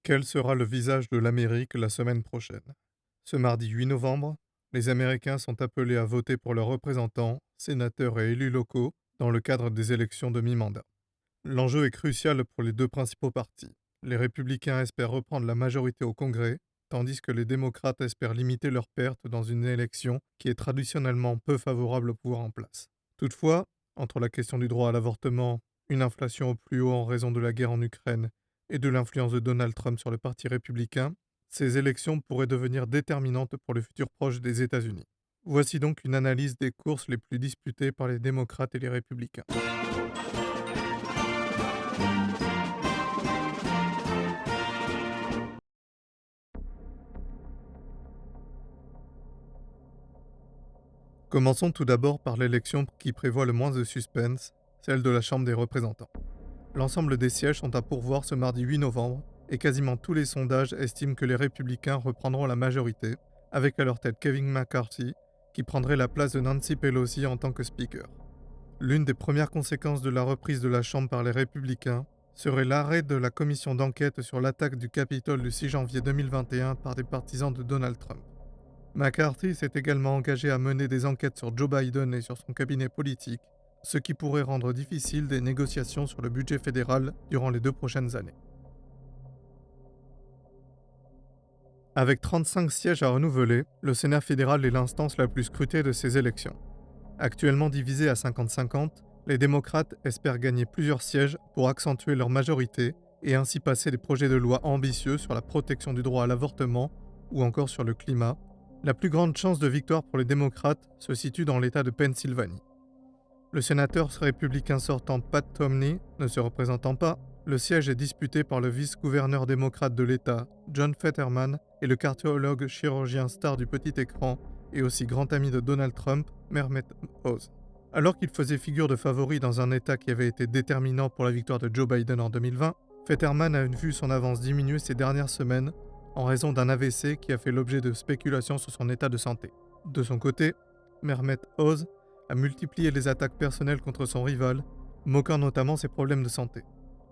Quel sera le visage de l'Amérique la semaine prochaine? Ce mardi 8 novembre, les Américains sont appelés à voter pour leurs représentants, sénateurs et élus locaux dans le cadre des élections de mi-mandat. L'enjeu est crucial pour les deux principaux partis. Les républicains espèrent reprendre la majorité au Congrès, tandis que les démocrates espèrent limiter leurs pertes dans une élection qui est traditionnellement peu favorable au pouvoir en place. Toutefois, entre la question du droit à l'avortement, une inflation au plus haut en raison de la guerre en Ukraine et de l'influence de Donald Trump sur le Parti républicain, ces élections pourraient devenir déterminantes pour le futur proche des États-Unis. Voici donc une analyse des courses les plus disputées par les démocrates et les républicains. Commençons tout d'abord par l'élection qui prévoit le moins de suspense, celle de la Chambre des représentants. L'ensemble des sièges sont à pourvoir ce mardi 8 novembre et quasiment tous les sondages estiment que les républicains reprendront la majorité, avec à leur tête Kevin McCarthy, qui prendrait la place de Nancy Pelosi en tant que speaker. L'une des premières conséquences de la reprise de la Chambre par les républicains serait l'arrêt de la commission d'enquête sur l'attaque du Capitole du 6 janvier 2021 par des partisans de Donald Trump. McCarthy s'est également engagé à mener des enquêtes sur Joe Biden et sur son cabinet politique, ce qui pourrait rendre difficile des négociations sur le budget fédéral durant les 2 prochaines années. Avec 35 sièges à renouveler, le Sénat fédéral est l'instance la plus scrutée de ces élections. Actuellement divisé à 50-50, les démocrates espèrent gagner plusieurs sièges pour accentuer leur majorité et ainsi passer des projets de loi ambitieux sur la protection du droit à l'avortement ou encore sur le climat. La plus grande chance de victoire pour les démocrates se situe dans l'État de Pennsylvanie. Le sénateur républicain sortant Pat Romney ne se représentant pas, le siège est disputé par le vice-gouverneur démocrate de l'État, John Fetterman, et le cardiologue chirurgien star du petit écran et aussi grand ami de Donald Trump, Mehmet Oz. Alors qu'il faisait figure de favori dans un État qui avait été déterminant pour la victoire de Joe Biden en 2020, Fetterman a vu son avance diminuer ces dernières semaines en raison d'un AVC qui a fait l'objet de spéculations sur son état de santé. De son côté, Mehmet Oz a multiplié les attaques personnelles contre son rival, moquant notamment ses problèmes de santé.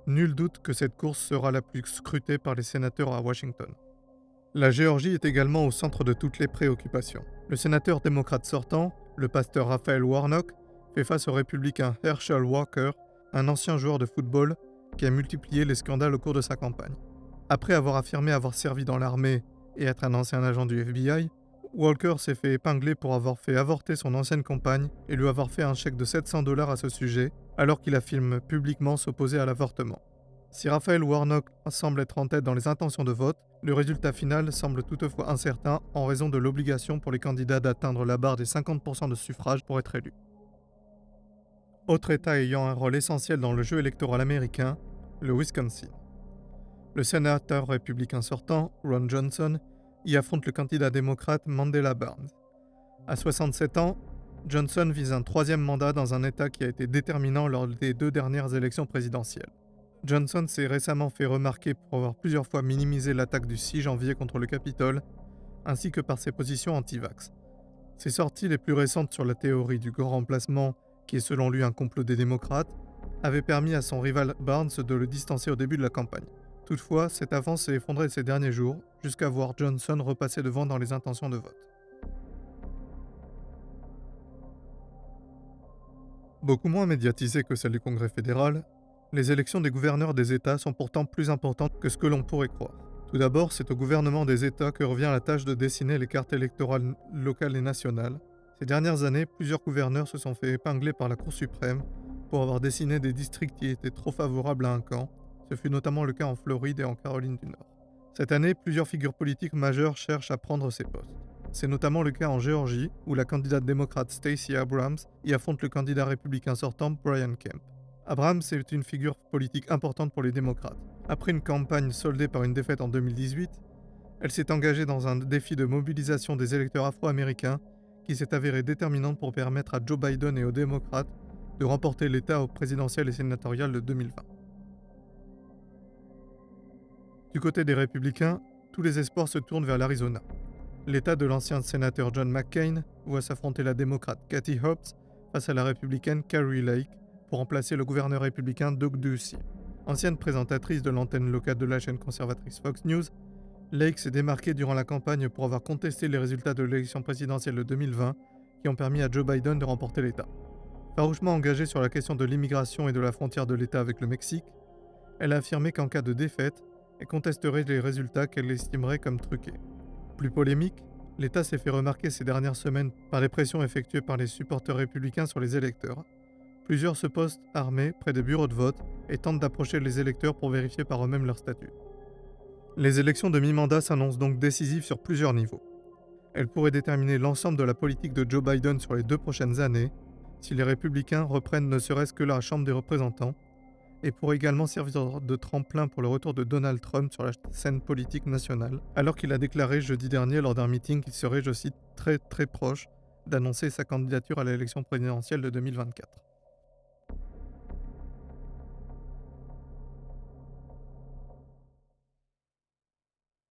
Nul doute que cette course sera la plus scrutée par les sénateurs à Washington. La Géorgie est également au centre de toutes les préoccupations. Le sénateur démocrate sortant, le pasteur Raphaël Warnock, fait face au républicain Herschel Walker, un ancien joueur de football qui a multiplié les scandales au cours de sa campagne. Après avoir affirmé avoir servi dans l'armée et être un ancien agent du FBI, Walker s'est fait épingler pour avoir fait avorter son ancienne compagne et lui avoir fait un chèque de 700 dollars à ce sujet, alors qu'il affirme publiquement s'opposer à l'avortement. Si Raphaël Warnock semble être en tête dans les intentions de vote, le résultat final semble toutefois incertain en raison de l'obligation pour les candidats d'atteindre la barre des 50% de suffrages pour être élus. Autre État ayant un rôle essentiel dans le jeu électoral américain, le Wisconsin. Le sénateur républicain sortant, Ron Johnson, y affronte le candidat démocrate Mandela Barnes. À 67 ans, Johnson vise un troisième mandat dans un État qui a été déterminant lors des 2 dernières élections présidentielles. Johnson s'est récemment fait remarquer pour avoir plusieurs fois minimisé l'attaque du 6 janvier contre le Capitole, ainsi que par ses positions anti-vax. Ses sorties les plus récentes sur la théorie du grand remplacement, qui est selon lui un complot des démocrates, avaient permis à son rival Barnes de le distancer au début de la campagne. Toutefois, cette avance s'est effondrée ces derniers jours, jusqu'à voir Johnson repasser devant dans les intentions de vote. Beaucoup moins médiatisées que celles du Congrès fédéral, les élections des gouverneurs des États sont pourtant plus importantes que ce que l'on pourrait croire. Tout d'abord, c'est au gouvernement des États que revient la tâche de dessiner les cartes électorales locales et nationales. Ces dernières années, plusieurs gouverneurs se sont fait épingler par la Cour suprême pour avoir dessiné des districts qui étaient trop favorables à un camp. Ce fut notamment le cas en Floride et en Caroline du Nord. Cette année, plusieurs figures politiques majeures cherchent à prendre ces postes. C'est notamment le cas en Géorgie, où la candidate démocrate Stacey Abrams y affronte le candidat républicain sortant Brian Kemp. Abrams est une figure politique importante pour les démocrates. Après une campagne soldée par une défaite en 2018, elle s'est engagée dans un défi de mobilisation des électeurs afro-américains qui s'est avéré déterminante pour permettre à Joe Biden et aux démocrates de remporter l'État aux présidentielles et sénatoriales de 2020. Du côté des républicains, tous les espoirs se tournent vers l'Arizona. L'État de l'ancien sénateur John McCain voit s'affronter la démocrate Kathy Hobbs face à la républicaine Carrie Lake pour remplacer le gouverneur républicain Doug Ducey. Ancienne présentatrice de l'antenne locale de la chaîne conservatrice Fox News, Lake s'est démarquée durant la campagne pour avoir contesté les résultats de l'élection présidentielle de 2020 qui ont permis à Joe Biden de remporter l'État. Farouchement engagée sur la question de l'immigration et de la frontière de l'État avec le Mexique, elle a affirmé qu'en cas de défaite, elle contesterait les résultats qu'elle estimerait comme truqués. Plus polémique, l'État s'est fait remarquer ces dernières semaines par les pressions effectuées par les supporters républicains sur les électeurs. Plusieurs se postent armés près des bureaux de vote et tentent d'approcher les électeurs pour vérifier par eux-mêmes leur statut. Les élections de mi-mandat s'annoncent donc décisives sur plusieurs niveaux. Elles pourraient déterminer l'ensemble de la politique de Joe Biden sur les 2 prochaines années, si les républicains reprennent ne serait-ce que la Chambre des représentants, et pourraient également servir de tremplin pour le retour de Donald Trump sur la scène politique nationale, alors qu'il a déclaré jeudi dernier lors d'un meeting qu'il serait, je cite, très proche d'annoncer sa candidature à l'élection présidentielle de 2024.